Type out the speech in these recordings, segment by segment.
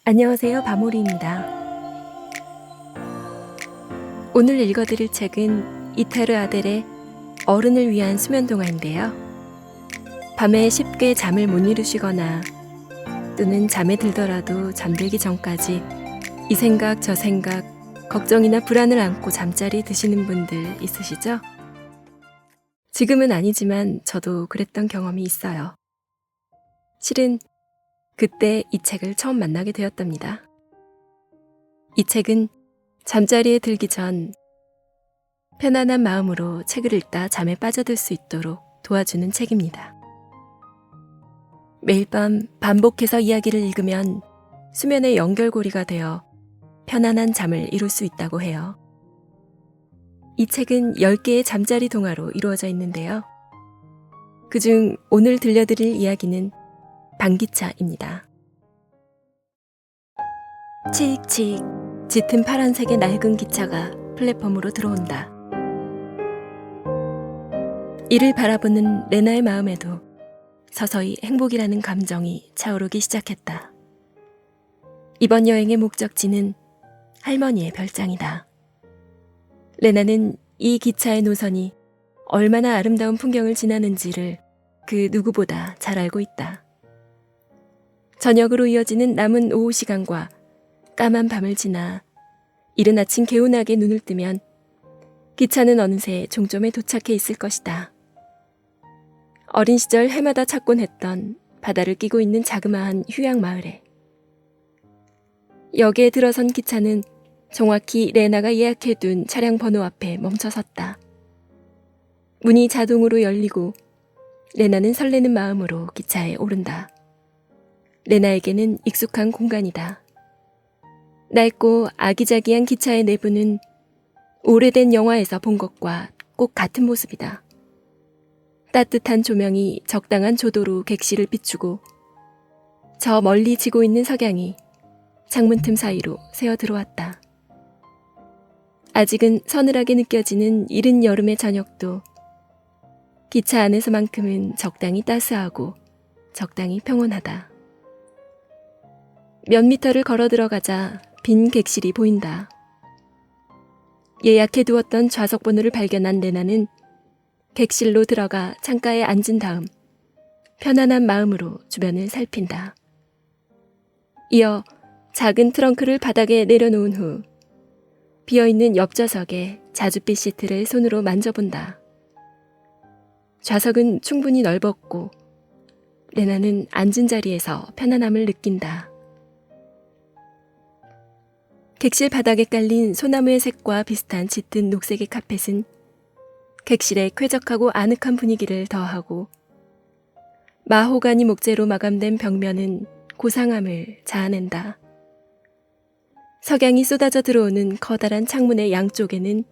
안녕하세요, 바모리입니다. 오늘 읽어드릴 책은 이타르 아델의 어른을 위한 수면 동화인데요. 밤에 쉽게 잠을 못 이루시거나 또는 잠에 들더라도 잠들기 전까지 이 생각 저 생각 걱정이나 불안을 안고 잠자리 드시는 분들 있으시죠? 지금은 아니지만 저도 그랬던 경험이 있어요. 실은 그때 이 책을 처음 만나게 되었답니다. 이 책은 잠자리에 들기 전 편안한 마음으로 책을 읽다 잠에 빠져들 수 있도록 도와주는 책입니다. 매일 밤 반복해서 이야기를 읽으면 수면의 연결고리가 되어 편안한 잠을 이룰 수 있다고 해요. 이 책은 10개의 잠자리 동화로 이루어져 있는데요. 그중 오늘 들려드릴 이야기는 방기차입니다. 치익치익 짙은 파란색의 낡은 기차가 플랫폼으로 들어온다. 이를 바라보는 레나의 마음에도 서서히 행복이라는 감정이 차오르기 시작했다. 이번 여행의 목적지는 할머니의 별장이다. 레나는 이 기차의 노선이 얼마나 아름다운 풍경을 지나는지를 그 누구보다 잘 알고 있다. 저녁으로 이어지는 남은 오후 시간과 까만 밤을 지나 이른 아침 개운하게 눈을 뜨면 기차는 어느새 종점에 도착해 있을 것이다. 어린 시절 해마다 찾곤 했던 바다를 끼고 있는 자그마한 휴양 마을에 역에 들어선 기차는 정확히 레나가 예약해둔 차량 번호 앞에 멈춰섰다. 문이 자동으로 열리고 레나는 설레는 마음으로 기차에 오른다. 레나에게는 익숙한 공간이다. 낡고 아기자기한 기차의 내부는 오래된 영화에서 본 것과 꼭 같은 모습이다. 따뜻한 조명이 적당한 조도로 객실을 비추고 저 멀리 지고 있는 석양이 창문 틈 사이로 새어 들어왔다. 아직은 서늘하게 느껴지는 이른 여름의 저녁도 기차 안에서만큼은 적당히 따스하고 적당히 평온하다. 몇 미터를 걸어 들어가자 빈 객실이 보인다. 예약해두었던 좌석 번호를 발견한 레나는 객실로 들어가 창가에 앉은 다음 편안한 마음으로 주변을 살핀다. 이어 작은 트렁크를 바닥에 내려놓은 후 비어있는 옆좌석에 자줏빛 시트를 손으로 만져본다. 좌석은 충분히 넓었고 레나는 앉은 자리에서 편안함을 느낀다. 객실 바닥에 깔린 소나무의 색과 비슷한 짙은 녹색의 카펫은 객실의 쾌적하고 아늑한 분위기를 더하고 마호가니 목재로 마감된 벽면은 고상함을 자아낸다. 석양이 쏟아져 들어오는 커다란 창문의 양쪽에는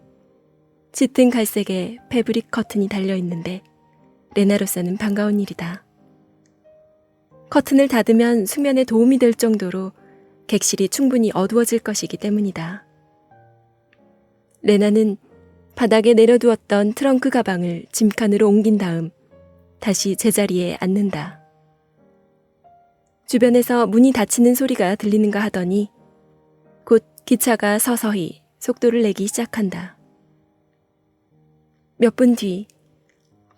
짙은 갈색의 패브릭 커튼이 달려있는데 레나로서는 반가운 일이다. 커튼을 닫으면 수면에 도움이 될 정도로 객실이 충분히 어두워질 것이기 때문이다. 레나는 바닥에 내려두었던 트렁크 가방을 짐칸으로 옮긴 다음 다시 제자리에 앉는다. 주변에서 문이 닫히는 소리가 들리는가 하더니 곧 기차가 서서히 속도를 내기 시작한다. 몇 분 뒤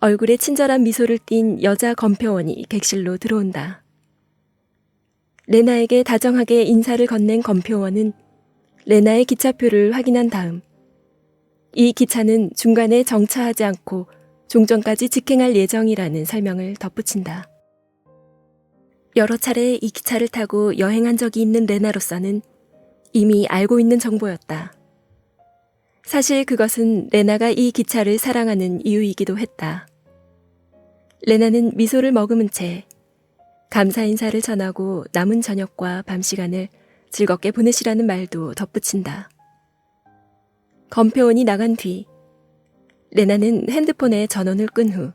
얼굴에 친절한 미소를 띤 여자 검표원이 객실로 들어온다. 레나에게 다정하게 인사를 건넨 검표원은 레나의 기차표를 확인한 다음 이 기차는 중간에 정차하지 않고 종점까지 직행할 예정이라는 설명을 덧붙인다. 여러 차례 이 기차를 타고 여행한 적이 있는 레나로서는 이미 알고 있는 정보였다. 사실 그것은 레나가 이 기차를 사랑하는 이유이기도 했다. 레나는 미소를 머금은 채 감사 인사를 전하고 남은 저녁과 밤 시간을 즐겁게 보내시라는 말도 덧붙인다. 검표원이 나간 뒤 레나는 핸드폰에 전원을 끈 후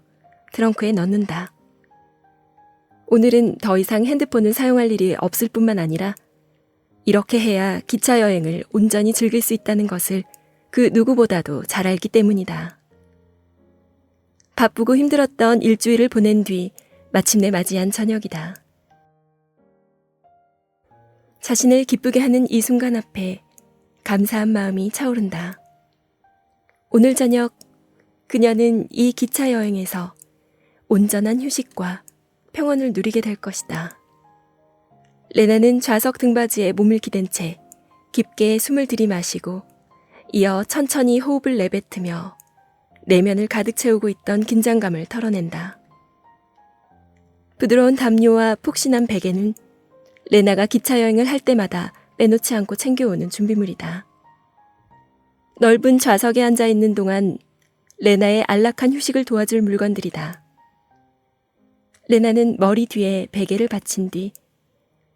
트렁크에 넣는다. 오늘은 더 이상 핸드폰을 사용할 일이 없을 뿐만 아니라 이렇게 해야 기차 여행을 온전히 즐길 수 있다는 것을 그 누구보다도 잘 알기 때문이다. 바쁘고 힘들었던 일주일을 보낸 뒤 마침내 맞이한 저녁이다. 자신을 기쁘게 하는 이 순간 앞에 감사한 마음이 차오른다. 오늘 저녁 그녀는 이 기차 여행에서 온전한 휴식과 평온을 누리게 될 것이다. 레나는 좌석 등받이에 몸을 기댄 채 깊게 숨을 들이마시고 이어 천천히 호흡을 내뱉으며 내면을 가득 채우고 있던 긴장감을 털어낸다. 부드러운 담요와 푹신한 베개는 레나가 기차 여행을 할 때마다 빼놓지 않고 챙겨오는 준비물이다. 넓은 좌석에 앉아있는 동안 레나의 안락한 휴식을 도와줄 물건들이다. 레나는 머리 뒤에 베개를 받친 뒤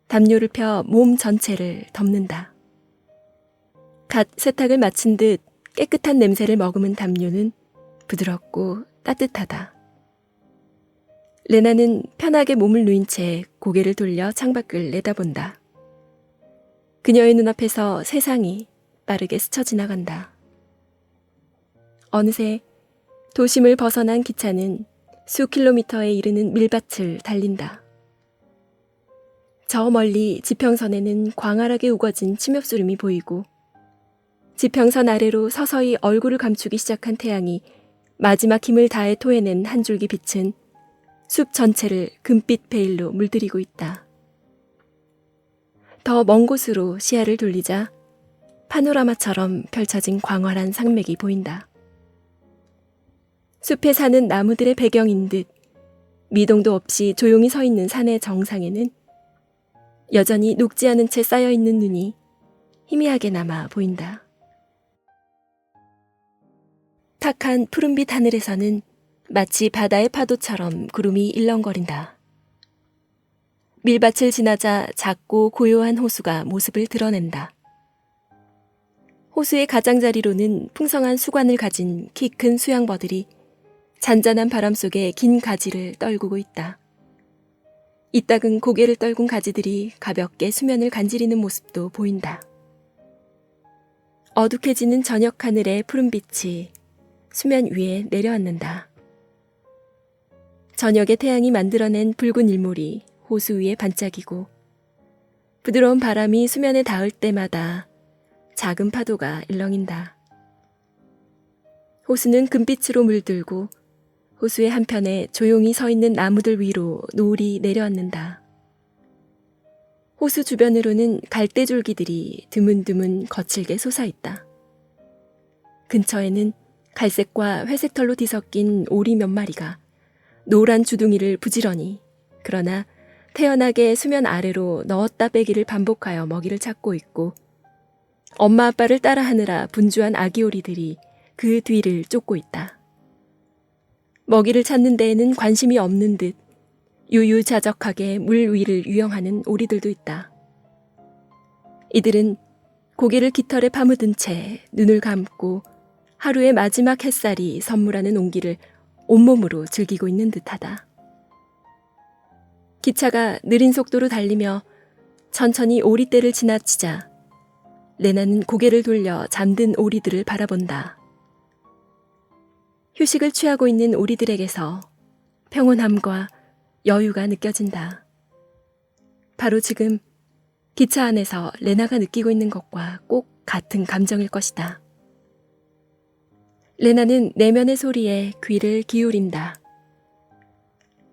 담요를 펴 몸 전체를 덮는다. 갓 세탁을 마친 듯 깨끗한 냄새를 머금은 담요는 부드럽고 따뜻하다. 레나는 편하게 몸을 누인 채 고개를 돌려 창밖을 내다본다. 그녀의 눈앞에서 세상이 빠르게 스쳐 지나간다. 어느새 도심을 벗어난 기차는 수 킬로미터에 이르는 밀밭을 달린다. 저 멀리 지평선에는 광활하게 우거진 침엽수림이 보이고 지평선 아래로 서서히 얼굴을 감추기 시작한 태양이 마지막 힘을 다해 토해낸 한 줄기 빛은 숲 전체를 금빛 베일로 물들이고 있다. 더 먼 곳으로 시야를 돌리자 파노라마처럼 펼쳐진 광활한 산맥이 보인다. 숲에 사는 나무들의 배경인 듯 미동도 없이 조용히 서 있는 산의 정상에는 여전히 녹지 않은 채 쌓여있는 눈이 희미하게 남아 보인다. 탁한 푸른빛 하늘에서는 마치 바다의 파도처럼 구름이 일렁거린다. 밀밭을 지나자 작고 고요한 호수가 모습을 드러낸다. 호수의 가장자리로는 풍성한 수관을 가진 키 큰 수양버들이 잔잔한 바람 속에 긴 가지를 떨구고 있다. 이따금 고개를 떨군 가지들이 가볍게 수면을 간지리는 모습도 보인다. 어둑해지는 저녁 하늘의 푸른빛이 수면 위에 내려앉는다. 저녁의 태양이 만들어낸 붉은 일몰이 호수 위에 반짝이고 부드러운 바람이 수면에 닿을 때마다 작은 파도가 일렁인다. 호수는 금빛으로 물들고 호수의 한편에 조용히 서 있는 나무들 위로 노을이 내려앉는다. 호수 주변으로는 갈대줄기들이 드문드문 거칠게 솟아있다. 근처에는 갈색과 회색 털로 뒤섞인 오리 몇 마리가 노란 주둥이를 부지런히 그러나 태연하게 수면 아래로 넣었다 빼기를 반복하여 먹이를 찾고 있고 엄마 아빠를 따라하느라 분주한 아기 오리들이 그 뒤를 쫓고 있다. 먹이를 찾는 데에는 관심이 없는 듯 유유자적하게 물 위를 유영하는 오리들도 있다. 이들은 고개를 깃털에 파묻은 채 눈을 감고 하루의 마지막 햇살이 선물하는 온기를 온몸으로 즐기고 있는 듯하다. 기차가 느린 속도로 달리며 천천히 오리떼를 지나치자 레나는 고개를 돌려 잠든 오리들을 바라본다. 휴식을 취하고 있는 오리들에게서 평온함과 여유가 느껴진다. 바로 지금 기차 안에서 레나가 느끼고 있는 것과 꼭 같은 감정일 것이다. 레나는 내면의 소리에 귀를 기울인다.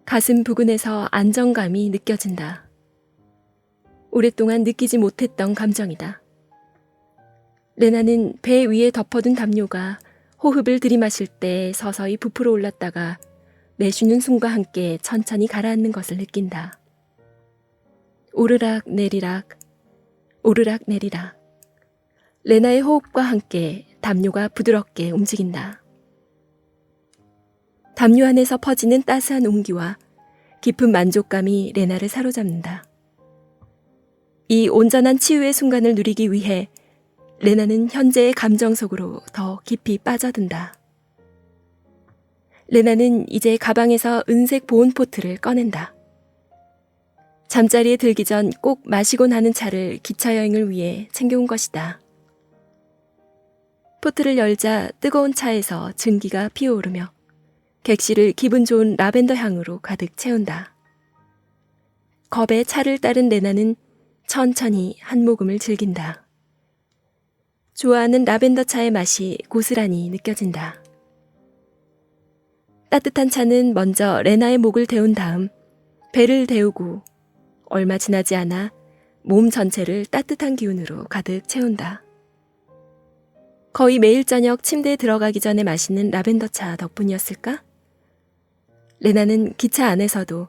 가슴 부근에서 안정감이 느껴진다. 오랫동안 느끼지 못했던 감정이다. 레나는 배 위에 덮어둔 담요가 호흡을 들이마실 때 서서히 부풀어 올랐다가 내쉬는 숨과 함께 천천히 가라앉는 것을 느낀다. 오르락 내리락, 오르락 내리락. 레나의 호흡과 함께 담요가 부드럽게 움직인다. 담요 안에서 퍼지는 따스한 온기와 깊은 만족감이 레나를 사로잡는다. 이 온전한 치유의 순간을 누리기 위해 레나는 현재의 감정 속으로 더 깊이 빠져든다. 레나는 이제 가방에서 은색 보온포트를 꺼낸다. 잠자리에 들기 전 꼭 마시곤 하는 차를 기차 여행을 위해 챙겨온 것이다. 포트를 열자 뜨거운 차에서 증기가 피어오르며 객실을 기분 좋은 라벤더 향으로 가득 채운다. 겁에 차를 따른 레나는 천천히 한 모금을 즐긴다. 좋아하는 라벤더 차의 맛이 고스란히 느껴진다. 따뜻한 차는 먼저 레나의 목을 데운 다음 배를 데우고 얼마 지나지 않아 몸 전체를 따뜻한 기운으로 가득 채운다. 거의 매일 저녁 침대에 들어가기 전에 마시는 라벤더 차 덕분이었을까? 레나는 기차 안에서도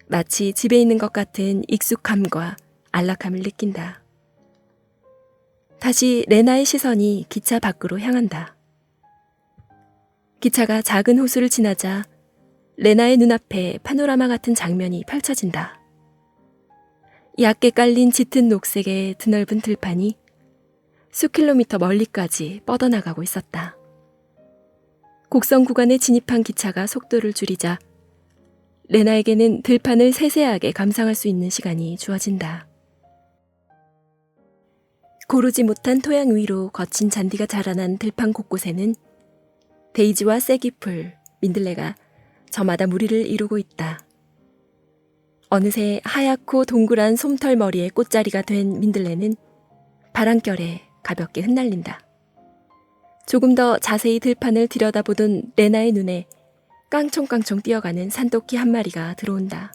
마치 집에 있는 것 같은 익숙함과 안락함을 느낀다. 다시 레나의 시선이 기차 밖으로 향한다. 기차가 작은 호수를 지나자 레나의 눈앞에 파노라마 같은 장면이 펼쳐진다. 얕게 깔린 짙은 녹색의 드넓은 들판이 수킬로미터 멀리까지 뻗어나가고 있었다. 곡선 구간에 진입한 기차가 속도를 줄이자 레나에게는 들판을 세세하게 감상할 수 있는 시간이 주어진다. 고르지 못한 토양 위로 거친 잔디가 자라난 들판 곳곳에는 데이지와 쐐기풀, 민들레가 저마다 무리를 이루고 있다. 어느새 하얗고 동그란 솜털 머리의 꽃자리가 된 민들레는 바람결에 가볍게 흩날린다. 조금 더 자세히 들판을 들여다보던 레나의 눈에 깡총깡총 뛰어가는 산토끼 한 마리가 들어온다.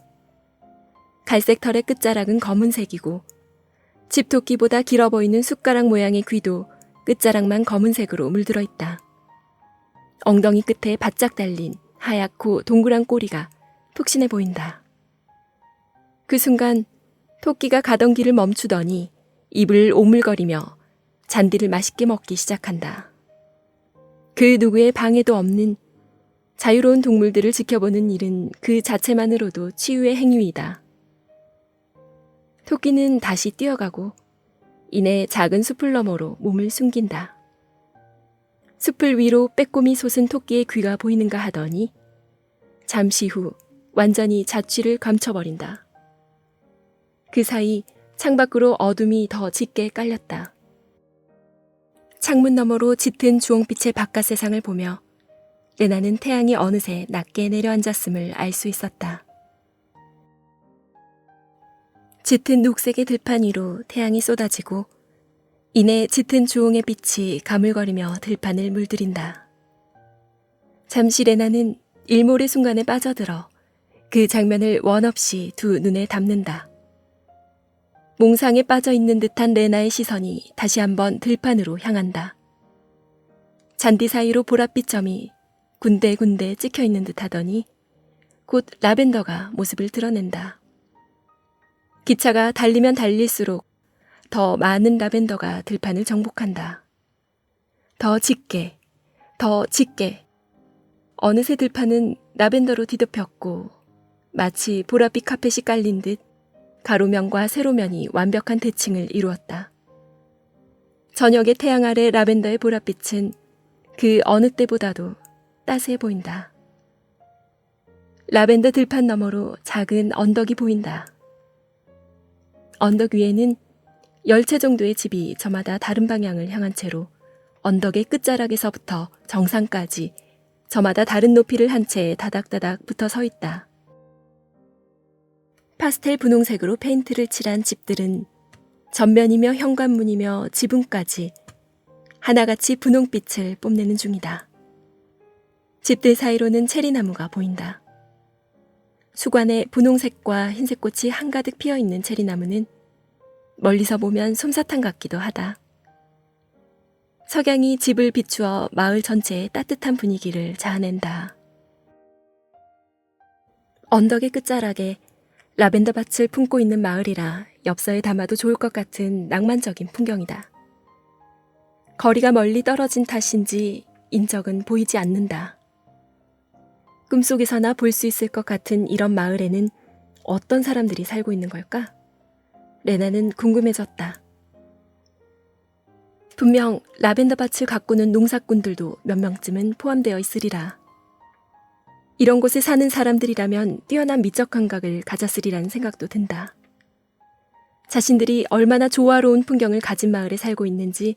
갈색 털의 끝자락은 검은색이고 집토끼보다 길어 보이는 숟가락 모양의 귀도 끝자락만 검은색으로 물들어 있다. 엉덩이 끝에 바짝 달린 하얗고 동그란 꼬리가 푹신해 보인다. 그 순간 토끼가 가던 길을 멈추더니 입을 오물거리며 잔디를 맛있게 먹기 시작한다. 그 누구의 방해도 없는 자유로운 동물들을 지켜보는 일은 그 자체만으로도 치유의 행위이다. 토끼는 다시 뛰어가고 이내 작은 숲을 너머로 몸을 숨긴다. 숲을 위로 빼꼼히 솟은 토끼의 귀가 보이는가 하더니 잠시 후 완전히 자취를 감춰버린다. 그 사이 창밖으로 어둠이 더 짙게 깔렸다. 창문 너머로 짙은 주홍빛의 바깥 세상을 보며 레나는 태양이 어느새 낮게 내려앉았음을 알 수 있었다. 짙은 녹색의 들판 위로 태양이 쏟아지고 이내 짙은 주홍의 빛이 가물거리며 들판을 물들인다. 잠시 레나는 일몰의 순간에 빠져들어 그 장면을 원없이 두 눈에 담는다. 몽상에 빠져있는 듯한 레나의 시선이 다시 한번 들판으로 향한다. 잔디 사이로 보랏빛 점이 군데군데 찍혀있는 듯 하더니 곧 라벤더가 모습을 드러낸다. 기차가 달리면 달릴수록 더 많은 라벤더가 들판을 정복한다. 더 짙게, 더 짙게. 어느새 들판은 라벤더로 뒤덮였고 마치 보랏빛 카펫이 깔린 듯 가로면과 세로면이 완벽한 대칭을 이루었다. 저녁의 태양 아래 라벤더의 보랏빛은 그 어느 때보다도 따스해 보인다. 라벤더 들판 너머로 작은 언덕이 보인다. 언덕 위에는 10채 정도의 집이 저마다 다른 방향을 향한 채로 언덕의 끝자락에서부터 정상까지 저마다 다른 높이를 한 채 다닥다닥 붙어 서 있다. 파스텔 분홍색으로 페인트를 칠한 집들은 전면이며 현관문이며 지붕까지 하나같이 분홍빛을 뽐내는 중이다. 집들 사이로는 체리나무가 보인다. 수관에 분홍색과 흰색 꽃이 한가득 피어있는 체리나무는 멀리서 보면 솜사탕 같기도 하다. 석양이 집을 비추어 마을 전체에 따뜻한 분위기를 자아낸다. 언덕의 끝자락에 라벤더 밭을 품고 있는 마을이라 엽서에 담아도 좋을 것 같은 낭만적인 풍경이다. 거리가 멀리 떨어진 탓인지 인적은 보이지 않는다. 꿈속에서나 볼 수 있을 것 같은 이런 마을에는 어떤 사람들이 살고 있는 걸까? 레나는 궁금해졌다. 분명 라벤더 밭을 가꾸는 농사꾼들도 몇 명쯤은 포함되어 있으리라. 이런 곳에 사는 사람들이라면 뛰어난 미적 감각을 가졌으리라는 생각도 든다. 자신들이 얼마나 조화로운 풍경을 가진 마을에 살고 있는지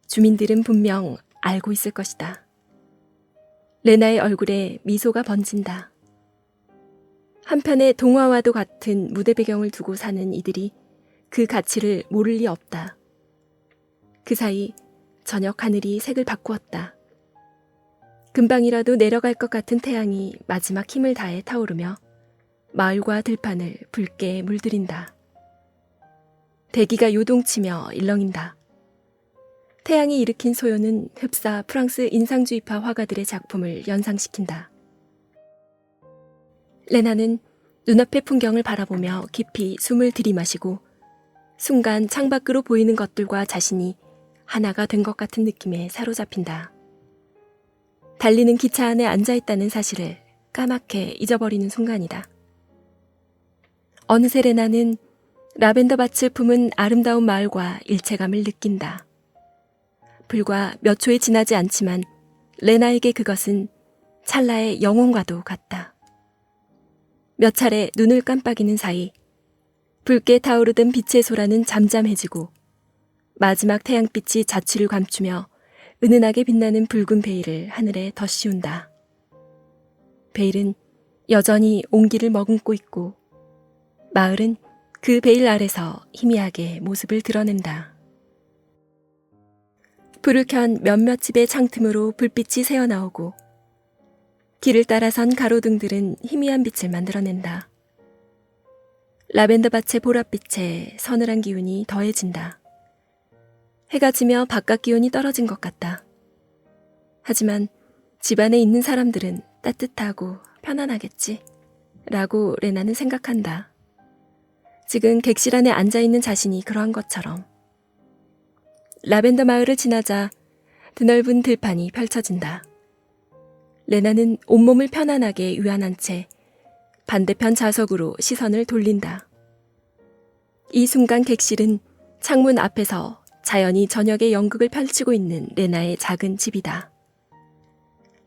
주민들은 분명 알고 있을 것이다. 레나의 얼굴에 미소가 번진다. 한편의 동화와도 같은 무대 배경을 두고 사는 이들이 그 가치를 모를 리 없다. 그 사이 저녁 하늘이 색을 바꾸었다. 금방이라도 내려갈 것 같은 태양이 마지막 힘을 다해 타오르며 마을과 들판을 붉게 물들인다. 대기가 요동치며 일렁인다. 태양이 일으킨 소요는 흡사 프랑스 인상주의파 화가들의 작품을 연상시킨다. 레나는 눈앞의 풍경을 바라보며 깊이 숨을 들이마시고 순간 창밖으로 보이는 것들과 자신이 하나가 된 것 같은 느낌에 사로잡힌다. 달리는 기차 안에 앉아있다는 사실을 까맣게 잊어버리는 순간이다. 어느새 레나는 라벤더 밭을 품은 아름다운 마을과 일체감을 느낀다. 불과 몇 초에 지나지 않지만 레나에게 그것은 찰나의 영혼과도 같다. 몇 차례 눈을 깜빡이는 사이 붉게 타오르던 빛의 소라는 잠잠해지고 마지막 태양빛이 자취를 감추며 은은하게 빛나는 붉은 베일을 하늘에 덧씌운다. 베일은 여전히 온기를 머금고 있고 마을은 그 베일 아래서 희미하게 모습을 드러낸다. 불을 켠 몇몇 집의 창틈으로 불빛이 새어나오고 길을 따라선 가로등들은 희미한 빛을 만들어낸다. 라벤더 밭의 보랏빛에 서늘한 기운이 더해진다. 해가 지며 바깥 기온이 떨어진 것 같다. 하지만 집 안에 있는 사람들은 따뜻하고 편안하겠지 라고 레나는 생각한다. 지금 객실 안에 앉아있는 자신이 그러한 것처럼. 라벤더 마을을 지나자 드넓은 들판이 펼쳐진다. 레나는 온몸을 편안하게 유한한 채 반대편 좌석으로 시선을 돌린다. 이 순간 객실은 창문 앞에서 자연히 저녁의 연극을 펼치고 있는 레나의 작은 집이다.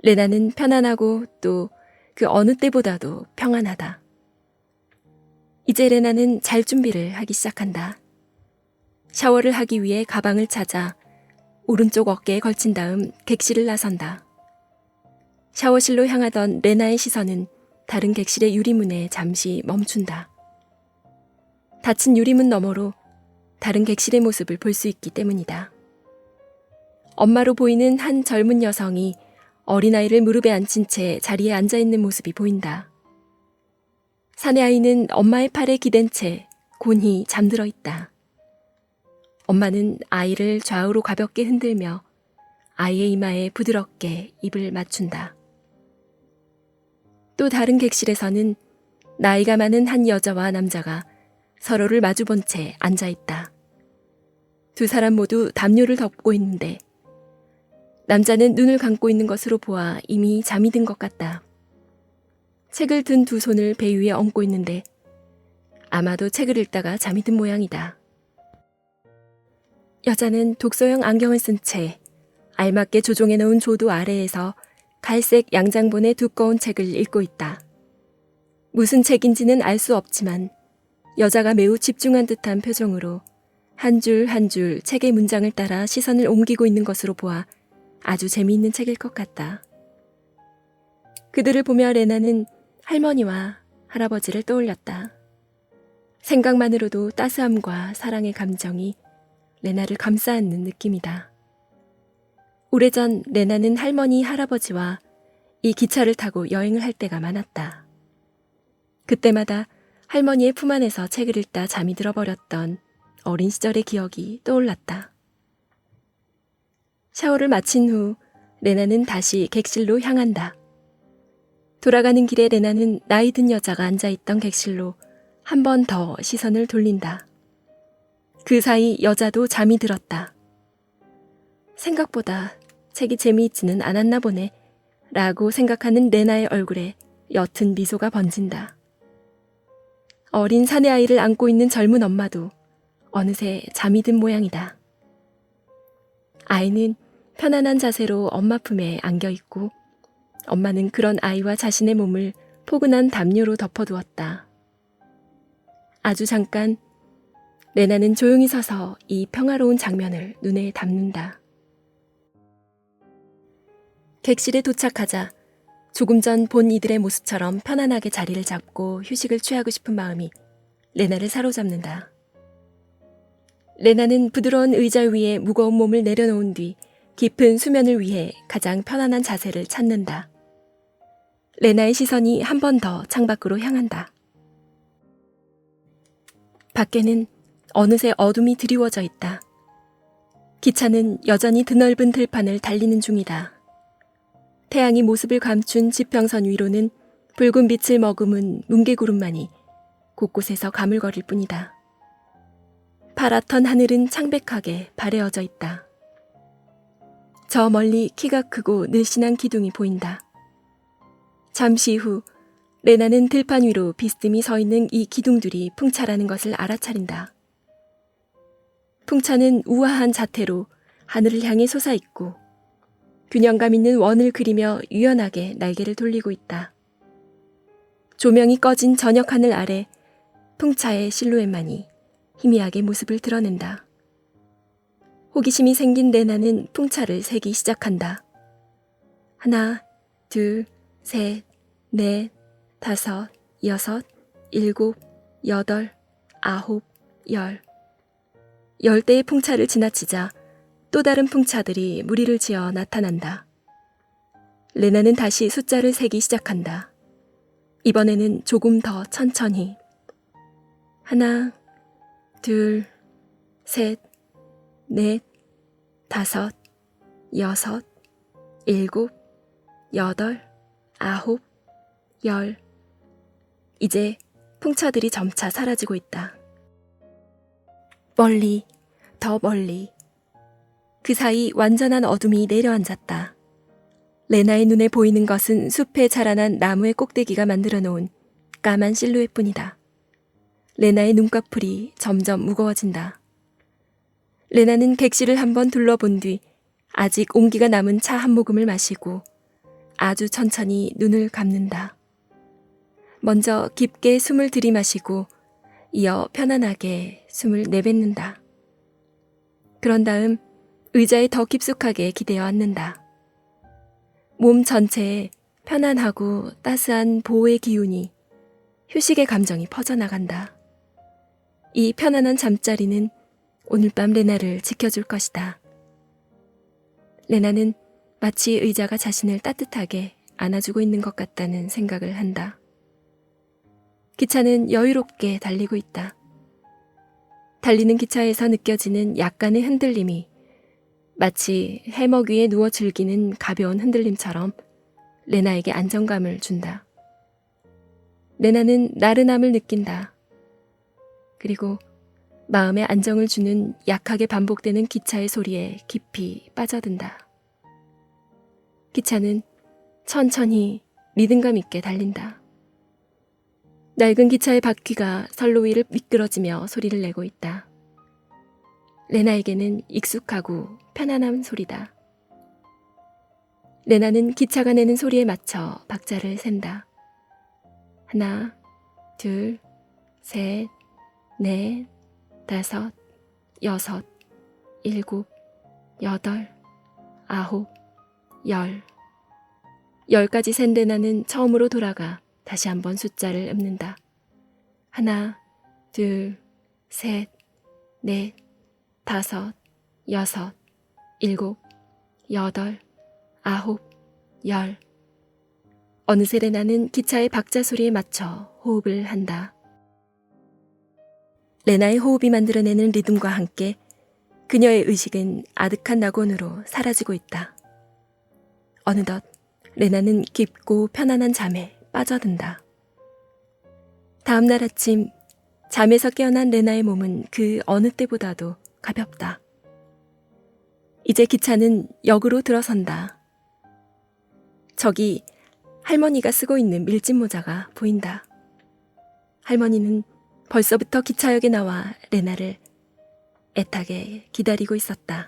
레나는 편안하고 또 그 어느 때보다도 평안하다. 이제 레나는 잘 준비를 하기 시작한다. 샤워를 하기 위해 가방을 찾아 오른쪽 어깨에 걸친 다음 객실을 나선다. 샤워실로 향하던 레나의 시선은 다른 객실의 유리문에 잠시 멈춘다. 닫힌 유리문 너머로 다른 객실의 모습을 볼 수 있기 때문이다. 엄마로 보이는 한 젊은 여성이 어린아이를 무릎에 앉힌 채 자리에 앉아있는 모습이 보인다. 사내아이는 엄마의 팔에 기댄 채 곤히 잠들어 있다. 엄마는 아이를 좌우로 가볍게 흔들며 아이의 이마에 부드럽게 입을 맞춘다. 또 다른 객실에서는 나이가 많은 한 여자와 남자가 서로를 마주본 채 앉아있다. 두 사람 모두 담요를 덮고 있는데 남자는 눈을 감고 있는 것으로 보아 이미 잠이 든 것 같다. 책을 든 두 손을 배 위에 얹고 있는데 아마도 책을 읽다가 잠이 든 모양이다. 여자는 독서용 안경을 쓴 채 알맞게 조종해 놓은 조도 아래에서 갈색 양장본의 두꺼운 책을 읽고 있다. 무슨 책인지는 알 수 없지만 여자가 매우 집중한 듯한 표정으로 한 줄 한 줄 책의 문장을 따라 시선을 옮기고 있는 것으로 보아 아주 재미있는 책일 것 같다. 그들을 보며 레나는 할머니와 할아버지를 떠올렸다. 생각만으로도 따스함과 사랑의 감정이 레나를 감싸안는 느낌이다. 오래전 레나는 할머니, 할아버지와 이 기차를 타고 여행을 할 때가 많았다. 그때마다 할머니의 품 안에서 책을 읽다 잠이 들어버렸던 어린 시절의 기억이 떠올랐다. 샤워를 마친 후 레나는 다시 객실로 향한다. 돌아가는 길에 레나는 나이 든 여자가 앉아있던 객실로 한 번 더 시선을 돌린다. 그 사이 여자도 잠이 들었다. 생각보다 책이 재미있지는 않았나 보네 라고 생각하는 레나의 얼굴에 옅은 미소가 번진다. 어린 사내아이를 안고 있는 젊은 엄마도 어느새 잠이 든 모양이다. 아이는 편안한 자세로 엄마 품에 안겨있고 엄마는 그런 아이와 자신의 몸을 포근한 담요로 덮어두었다. 아주 잠깐 레나는 조용히 서서 이 평화로운 장면을 눈에 담는다. 객실에 도착하자 조금 전 본 이들의 모습처럼 편안하게 자리를 잡고 휴식을 취하고 싶은 마음이 레나를 사로잡는다. 레나는 부드러운 의자 위에 무거운 몸을 내려놓은 뒤 깊은 수면을 위해 가장 편안한 자세를 찾는다. 레나의 시선이 한 번 더 창밖으로 향한다. 밖에는 어느새 어둠이 드리워져 있다. 기차는 여전히 드넓은 들판을 달리는 중이다. 태양이 모습을 감춘 지평선 위로는 붉은 빛을 머금은 뭉게구름만이 곳곳에서 가물거릴 뿐이다. 파랗던 하늘은 창백하게 바래어져 있다. 저 멀리 키가 크고 늘씬한 기둥이 보인다. 잠시 후 레나는 들판 위로 비스듬히 서 있는 이 기둥들이 풍차라는 것을 알아차린다. 풍차는 우아한 자태로 하늘을 향해 솟아있고 균형감 있는 원을 그리며 유연하게 날개를 돌리고 있다. 조명이 꺼진 저녁 하늘 아래 풍차의 실루엣만이 희미하게 모습을 드러낸다. 호기심이 생긴 레나는 풍차를 세기 시작한다. 하나, 둘, 셋, 넷, 다섯, 여섯, 일곱, 여덟, 아홉, 열. 10대의 풍차를 지나치자 또 다른 풍차들이 무리를 지어 나타난다. 레나는 다시 숫자를 세기 시작한다. 이번에는 조금 더 천천히. 하나, 둘, 셋, 넷, 다섯, 여섯, 일곱, 여덟, 아홉, 열. 이제 풍차들이 점차 사라지고 있다. 멀리, 더 멀리. 그 사이 완전한 어둠이 내려앉았다. 레나의 눈에 보이는 것은 숲에 자라난 나무의 꼭대기가 만들어 놓은 까만 실루엣뿐이다. 레나의 눈꺼풀이 점점 무거워진다. 레나는 객실을 한번 둘러본 뒤 아직 온기가 남은 차 한 모금을 마시고 아주 천천히 눈을 감는다. 먼저 깊게 숨을 들이마시고 이어 편안하게 숨을 내뱉는다. 그런 다음 의자에 더 깊숙하게 기대어 앉는다. 몸 전체에 편안하고 따스한 보호의 기운이 휴식의 감정이 퍼져나간다. 이 편안한 잠자리는 오늘 밤 레나를 지켜줄 것이다. 레나는 마치 의자가 자신을 따뜻하게 안아주고 있는 것 같다는 생각을 한다. 기차는 여유롭게 달리고 있다. 달리는 기차에서 느껴지는 약간의 흔들림이 마치 해먹 위에 누워 즐기는 가벼운 흔들림처럼 레나에게 안정감을 준다. 레나는 나른함을 느낀다. 그리고 마음에 안정을 주는 약하게 반복되는 기차의 소리에 깊이 빠져든다. 기차는 천천히 리듬감 있게 달린다. 낡은 기차의 바퀴가 선로 위를 미끄러지며 소리를 내고 있다. 레나에게는 익숙하고 편안한 소리다. 레나는 기차가 내는 소리에 맞춰 박자를 샌다. 하나, 둘, 셋, 넷, 다섯, 여섯, 일곱, 여덟, 아홉, 열. 10까지 센 레나는 처음으로 돌아가 다시 한번 숫자를 읊는다. 하나, 둘, 셋, 넷, 다섯, 여섯, 일곱, 여덟, 아홉, 열. 어느새 레나는 기차의 박자 소리에 맞춰 호흡을 한다. 레나의 호흡이 만들어내는 리듬과 함께 그녀의 의식은 아득한 낙원으로 사라지고 있다. 어느덧 레나는 깊고 편안한 잠에 빠져든다. 다음 날 아침 잠에서 깨어난 레나의 몸은 그 어느 때보다도 가볍다. 이제 기차는 역으로 들어선다. 저기 할머니가 쓰고 있는 밀짚 모자가 보인다. 할머니는 벌써부터 기차역에 나와 레나를 애타게 기다리고 있었다.